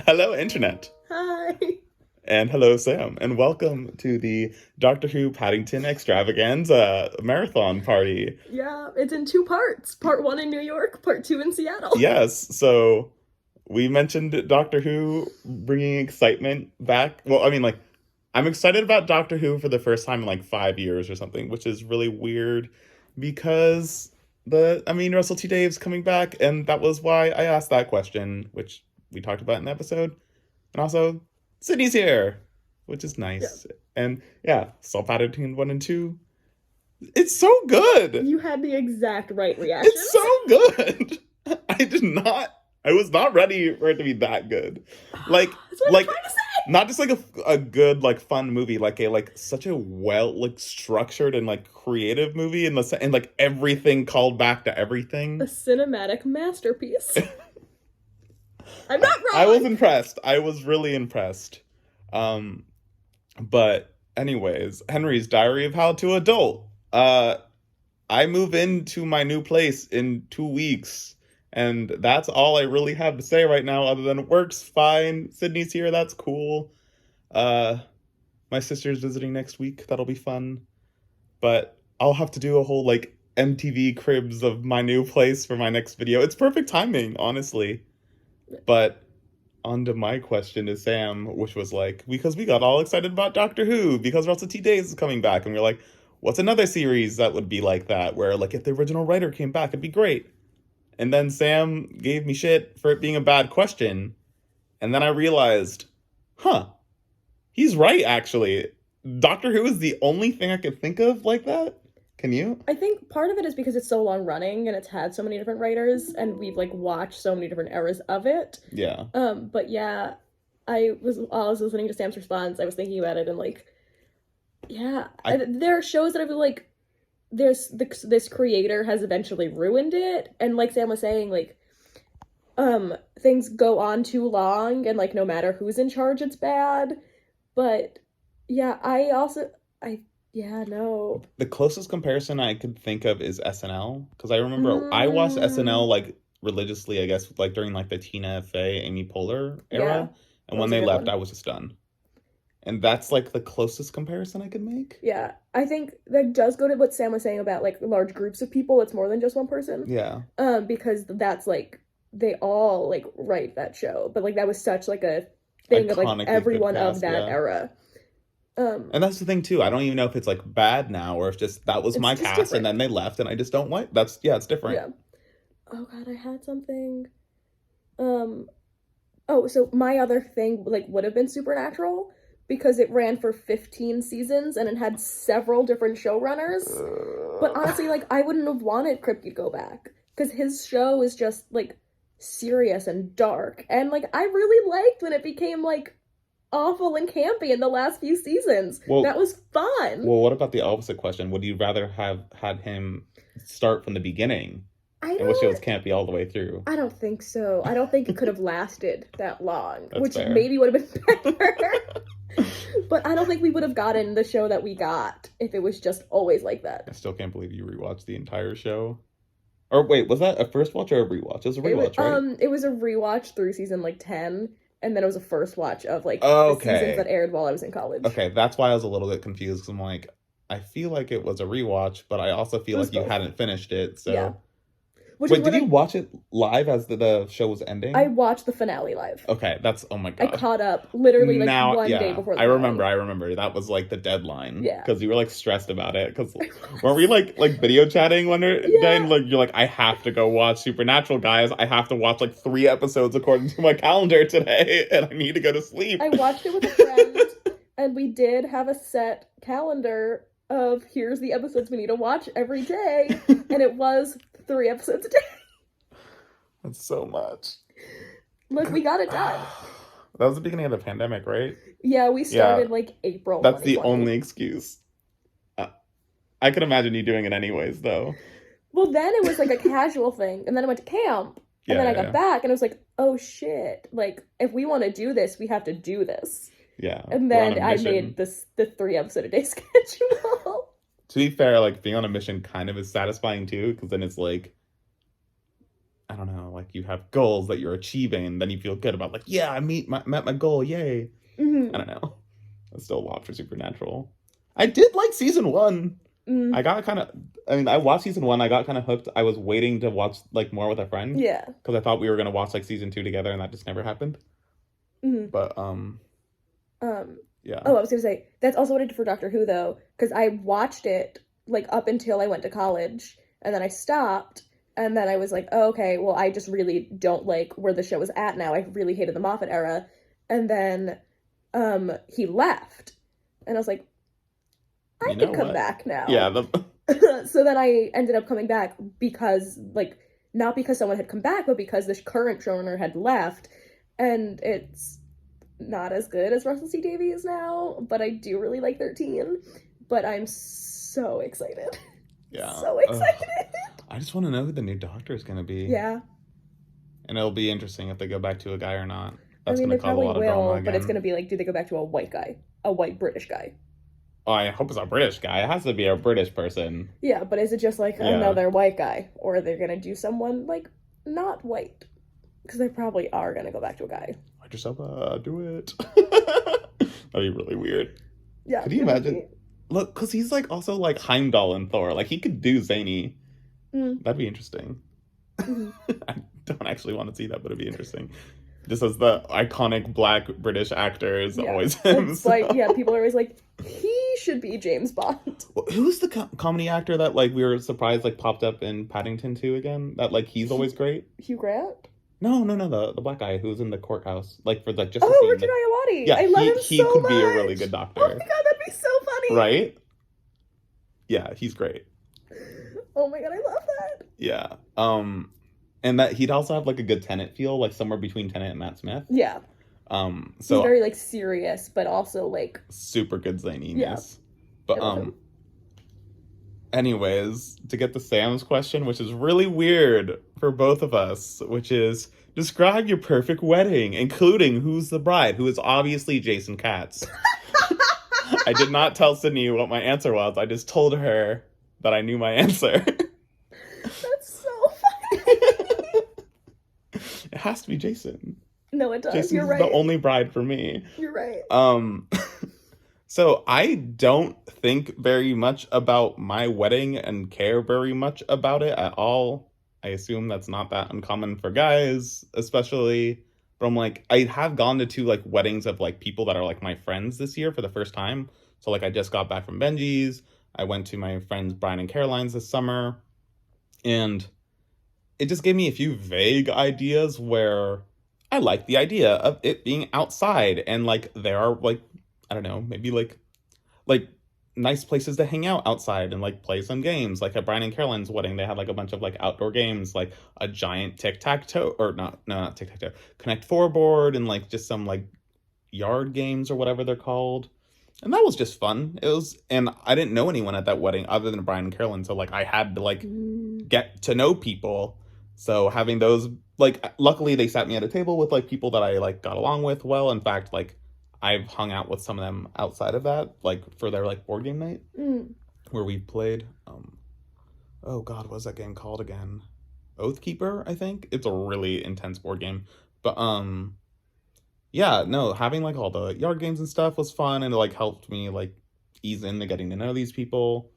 Hello, Internet. Hi. And hello, Sam. And welcome to the Doctor Who Paddington Extravaganza Marathon Party. Yeah, it's in two parts. Part one in New York, part two in Seattle. Yes, so we mentioned Doctor Who bringing excitement back. Well, I'm excited about Doctor Who for the first time in like 5 years or something, which is really weird because Russell T Davies coming back, and that was why I asked that question, which we talked about in the episode. And also, Sydney's here, which is Yeah. nice. And yeah, saw Paddington 1 and 2. It's so good! You had the exact right reactions. It's so good! I was not ready for it to be that good. Like, That's what like, I'm trying to say. not just like a good, like, fun movie, like such a well, like, structured and, like, creative movie, and like, everything called back to A everything. cinematic masterpiece. I'm not wrong. I was impressed. I was really impressed. But anyways, Henry's Diary of How to Adult. I move into my new place in 2 weeks, and that's all I really have to say right now, other than it works fine. Sydney's here, that's cool. Uh, my sister's visiting next week, that'll be fun. But I'll have to do a whole like MTV cribs of my new place for my next video. It's perfect timing, honestly. But on to my question to Sam, which was like, because we got all excited about Doctor Who, because Russell T Davies is coming back, and we're like, what's another series that would be like that, where like if the original writer came back, it'd be great. And then Sam gave me shit for it being a bad question, and then I realized, he's right, actually. Doctor Who is the only thing I could think of like that. Can you? I think part of it is because it's so long running and it's had so many different writers and we've like watched so many different eras of it. Yeah. But yeah, while I was listening to Sam's response, I was thinking about it and like, yeah, there are shows that I feel like this creator has eventually ruined it, and like Sam was saying, like things go on too long, and like no matter who's in charge, it's bad. But yeah, yeah, no. The closest comparison I could think of is SNL, because I remember I watched SNL like religiously, I guess, like during like the Tina Fey, Amy Poehler era, Yeah, and that when was a they good left, one. I was just done. And that's like the closest comparison I could make. Yeah, I think that does go to what Sam was saying about like large groups of people. It's more than just one person. Yeah. Because that's like they all like write that show, but like that was such like a thing of like Iconically good everyone of cast, that yeah. era. And that's the thing too. I don't even know if it's like bad now, or if just that was It's my just cast different. and then they left and I just don't like it's different. Yeah. Oh God, I had something. Oh, so my other thing like would have been Supernatural because it ran for 15 seasons and it had several different showrunners. But honestly, like I wouldn't have wanted Kripke to go back because his show is just like serious and dark, and like I really liked when it became like awful and campy in the last few seasons. Well, that was fun. Well, what about the opposite question? Would you rather have had him start from the beginning? I And which shows don't. can't be all the way through. I don't think so. I don't think it could have lasted that long, That's which fair. maybe would have been better. But I don't think we would have gotten the show that we got if it was just always like that. I still can't believe you rewatched the entire show. Or wait, was that a first watch or a rewatch? It was a rewatch, right? It was a rewatch through season like 10, and then it was a first watch of like Oh, the seasons that aired while I was in college. Okay, that's why I was a little bit confused, because I'm like, I feel like it was a rewatch, but I also feel like you hadn't finished it, so... Yeah. Wait, did you watch it live as the show was ending? I watched the finale live. Okay, that's, oh my God. I caught up literally like one day before the finale. I remember. That was like the deadline. Yeah. Because you were like stressed about it. Because weren't we like video chatting one day? And like, you're like, I have to go watch Supernatural, guys. I have to watch like 3 episodes according to my calendar today. And I need to go to sleep. I watched it with a friend. And we did have a set calendar of here's the episodes we need to watch every day. And it was 3 episodes a day. That's so much. Look, we got it done. That was the beginning of the pandemic, right? Yeah, we started like April. That's the only excuse. I could imagine you doing it anyways, though. Well, then it was like a casual thing. And then I went to camp. And then I got back and I was like, oh shit. Like, if we want to do this, we have to do this. Yeah. And then I made the 3 episode a day schedule. To be fair, like being on a mission kind of is satisfying too, because then it's like I don't know, like you have goals that you're achieving, then you feel good about like, yeah, I met my goal, yay. I don't know. I still watch for Supernatural. I did like season one. Mm. I got kind of. I mean, I watched season one. I got kind of hooked. I was waiting to watch like more with a friend. Yeah. Because I thought we were gonna watch like season two together, and that just never happened. But yeah. Oh, I was gonna say that's also what I did for Doctor Who though, because I watched it like up until I went to college, and then I stopped, and then I was like, oh, okay, well, I just really don't like where the show is at now. I really hated the Moffat era, and then he left, and I was like, I can come back now. Yeah. So then I ended up coming back because, like, not because someone had come back, but because this current showrunner had left, and it's not as good as Russell T Davies now, but I do really like 13. But I'm so excited. Yeah. So excited. I just want to know who the new Doctor is going to be. Yeah. And it'll be interesting if they go back to a guy or not. That's they probably will, but it's going to be like, do they go back to a white guy? A white British guy? Oh, I hope it's a British guy. It has to be a British person. Yeah, but is it just like another white guy? Or are they going to do someone like not white? Because they probably are going to go back to a guy. Idris Elba, do it. That'd be really weird. Yeah. Could you imagine? Look, because he's like also like Heimdall in Thor. Like he could do zany. That'd be interesting. I don't actually want to see that, but it'd be interesting. Just as the iconic black British actor is always him. It's like, people are always like, he should be James Bond. Well, who's the comedy actor that like we were surprised like popped up in Paddington 2 again? That like he's always great. Hugh Grant? No, the black guy who was in the courthouse, like for like just. Oh, Richard Ayoade. Yeah, I love him so much. He could be a really good doctor. Oh my god, that'd be so funny. Right? Yeah, he's great. Oh my god, I love that. Yeah. And that he'd also have like a good Tennant feel, like somewhere between Tennant and Matt Smith. Yeah. So he's very like serious, but also like super good zaniness. Yeah. But anyways, to get to Sam's question, which is really weird for both of us, which is describe your perfect wedding, including who's the bride, who is obviously Jason Katz. I did not tell Sydney what my answer was. I just told her that I knew my answer. That's so funny. It has to be Jason. No, it does. Jason's You're right. The only bride for me. You're right. So I don't think very much about my wedding and care very much about it at all. I assume that's not that uncommon for guys, especially from like, I have gone to 2 like weddings of like people that are like my friends this year for the first time. So like I just got back from Benji's. I went to my friends Brian and Caroline's this summer. And it just gave me a few vague ideas where I like the idea of it being outside and like there are like, I don't know, maybe like nice places to hang out outside and like play some games. Like at Brian and Caroline's wedding, they had like a bunch of like outdoor games, like a giant tic-tac-toe, or not tic-tac-toe, Connect Four board, and like just some like yard games or whatever they're called. And that was just fun. And I didn't know anyone at that wedding other than Brian and Caroline, so like I had to like get to know people. So having those, like, luckily they sat me at a table with like people that I like got along with well. In fact, like I've hung out with some of them outside of that, like for their like board game night where we played. Oh God, what's that game called again? Oathkeeper, I think. It's a really intense board game, but yeah, no, having like all the yard games and stuff was fun, and it like helped me like ease into getting to know these people.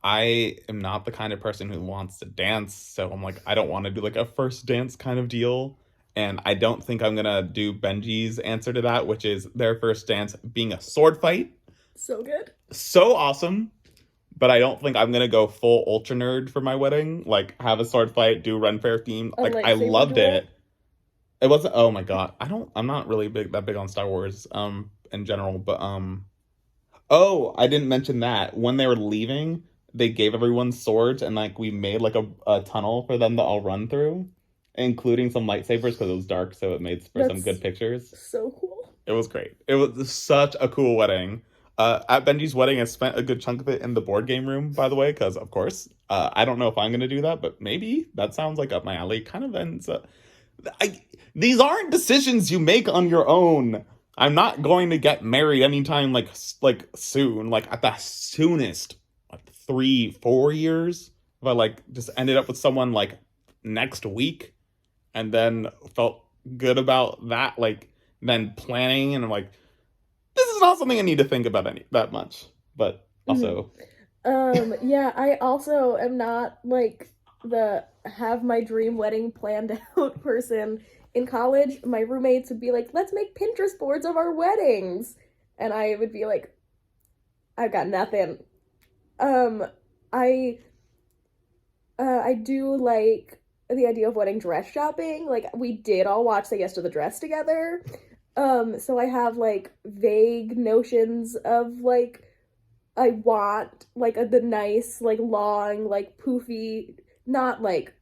I am not the kind of person who wants to dance, so I'm like, I don't want to do like a first dance kind of deal. And I don't think I'm gonna do Benji's answer to that, which is their first dance being a sword fight. So good. So awesome. But I don't think I'm gonna go full ultra nerd for my wedding. Like have a sword fight, do Ren Fair theme. Like I loved it. It wasn't, oh my God. I'm not really that big on Star Wars in general, but oh, I didn't mention that. When they were leaving, they gave everyone swords, and like we made like a tunnel for them to all run through, including some lightsabers because it was dark, so it made for some good pictures. So cool. It was great. It was such a cool wedding. At Benji's wedding, I spent a good chunk of it in the board game room, by the way, because of course, I don't know if I'm going to do that, but maybe that sounds like up my alley. Kind of ends up. These aren't decisions you make on your own. I'm not going to get married anytime like soon, like at the soonest, like 3-4 years. if I like just ended up with someone like next week and then felt good about that, like then planning and I'm like, this is not something I need to think about any that much. But Mhm. also, Yeah, I also am not like the have my dream wedding planned out person. In college, my roommates would be like, let's make Pinterest boards of our weddings. And I would be like, I've got nothing. Um, I I do like the idea of wedding dress shopping. Like we did all watch Say Yes to the Dress together. So I have like vague notions of like I want like the nice, like long, like poofy, not like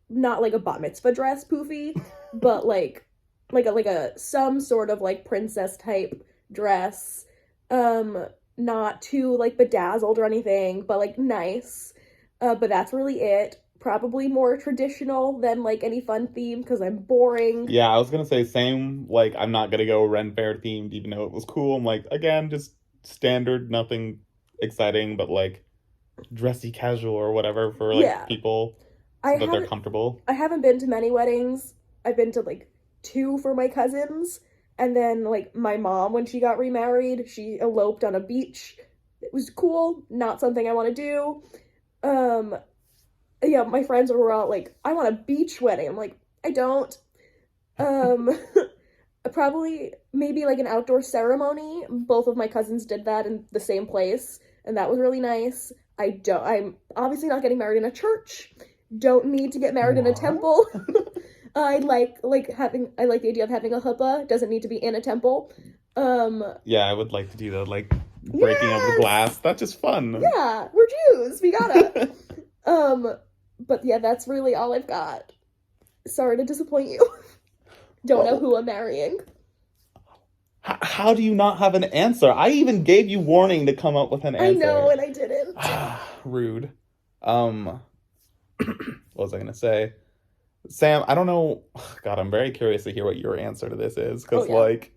not like a bat mitzvah dress poofy, but like a some sort of like princess type dress. Um, Not too like bedazzled or anything, but like nice. But that's really it. Probably more traditional than like any fun theme because I'm boring. yeah, I was gonna say same. Like, I'm not gonna go Ren Fair themed, even though it was cool. I'm like, again, just standard, nothing exciting, but like dressy casual or whatever for like Yeah, people I so that they're haven't comfortable. I haven't been to many weddings. I've been to like two for my cousins, and then like my mom when she got remarried, she eloped on a beach. It was cool, not something I want to do. Um, yeah, my friends were all like, "I want a beach wedding." I'm like, "I don't." Um, Probably maybe like an outdoor ceremony. Both of my cousins did that in the same place, and that was really nice. I'm obviously not getting married in a church. Don't need to get married in a What? temple. I like the idea of having a huppah. Doesn't need to be in a temple. Um Yeah, I would like to do the like breaking of the yes. glass. That's just fun. Yeah, we're Jews. We gotta. Um but yeah, that's really all I've got. Sorry to disappoint you. Don't know Well, who I'm marrying. how do you not have an answer? I even gave you warning to come up with an I know, answer. and I didn't. Rude. Um, what was I gonna say? Sam, I don't know. God, I'm very curious to hear what your answer to this is, Oh because yeah. like,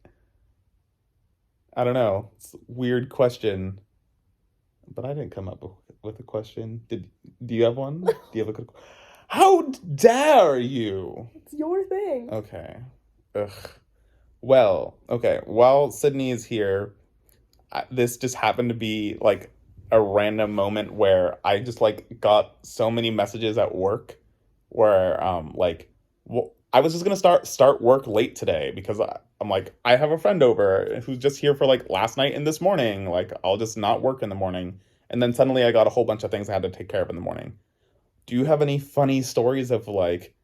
I don't know. It's a weird question, but I didn't come up with a question. Do you have one? Do you have a good? How dare you? It's your thing. Okay. Ugh. Well, okay. While Sydney is here, this just happened to be like a random moment where I just like got so many messages at work where like I was just gonna start work late today because I'm like I have a friend over who's just here for like last night and this morning. Like I'll just not work in the morning, and then suddenly I got a whole bunch of things I had to take care of in the morning. Do you have any funny stories of like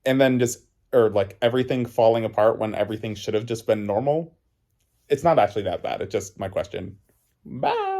and then just or like everything falling apart when everything should have just been normal? It's not actually that bad. It's just my question. Bye.